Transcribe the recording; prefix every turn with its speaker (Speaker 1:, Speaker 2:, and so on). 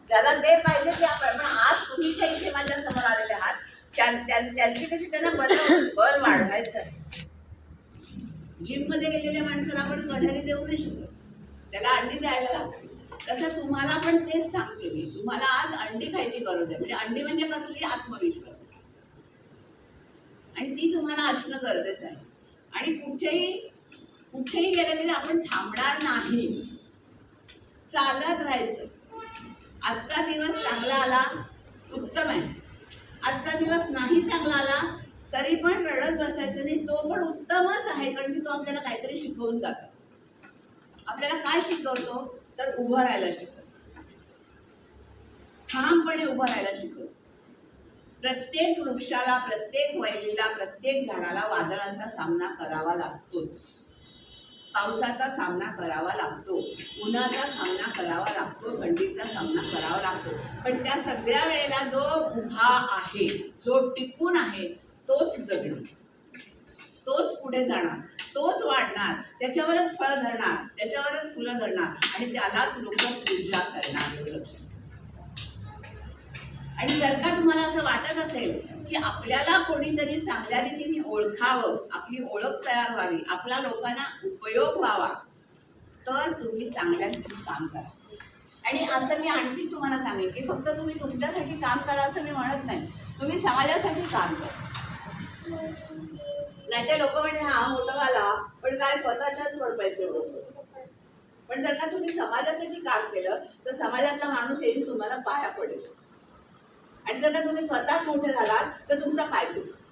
Speaker 1: ज्याला जे पाहिजे ते आपण. पण आज तुम्ही काही इथे माझ्या समोर आलेले आहात, त्यांची कशी त्यांना बल वाढवायचं आहे. जिममध्ये गेलेल्या माणसाला आपण कढारी देऊ नाही शकत, त्याला अंडी द्यायला लागते. तसं तुम्हाला पण तेच सांगते मी, तुम्हाला आज अंडी खायची गरज आहे. म्हणजे अंडी म्हणजे कसली? आत्मविश्वास, आणि ती तुम्हाला असणं गरजेचं आहे. आणि कुठेही गेलं तरी आपण थांबणार नाही, चालत राहायचं. आजचा दिवस चांगला आला उत्तम आहे, आजचा दिवस नाही चांगला आला तरी पण रडत बसायचं नाही, तो पण उत्तमच आहे. कारण की तो आपल्याला काहीतरी शिकवून जातो. आपल्याला काय शिकवतो? तर उभं राहायला शिकवतो, ठामपणे उभं राहायला शिकवतो. प्रत्येक वृक्षाला, प्रत्येक वैलीला, प्रत्येक झाडाला वादळांचा सामना करावा लागतोच, पावसाचा सामना करावा लागतो, उन्हाचा सामना करावा लागतो, थंडीचा सामना करावा लागतो. पण त्या सगळ्या वेळेला जो उभा आहे, जो टिकून आहे, तोच जगणार, तोच पुढे जाणार, तोच वाढणार, त्याच्यावरच फळ धरणार, त्याच्यावरच फुलं धरणार, आणि त्यालाच लोक पूजा करणार. लक्षात. आणि जर का तुम्हाला असं वाटत असेल की आपल्याला कोणीतरी चांगल्या रीतीने ओळखावं, आपली ओळख तयार व्हावी, आपला लोकांना उपयोग व्हावा, तर तुम्ही चांगल्या रीतीने काम करा. आणि असं मी आणखी तुम्हाला सांगेन की फक्त तुम्ही तुमच्यासाठी काम करा असं मी म्हणत नाही, तुम्ही समाजासाठी काम करा. नाही ते लोक म्हणजे हा मोठा आला पण काय स्वतःच्याच वर पैसे उडवतो. पण जर का तुम्ही समाजासाठी काम केलं तर समाजातला माणूस येईल तुम्हाला पाया पडेल. आणि जर का तुम्ही स्वतःच मोठे झालात तर तुमचा पाय दिसेल.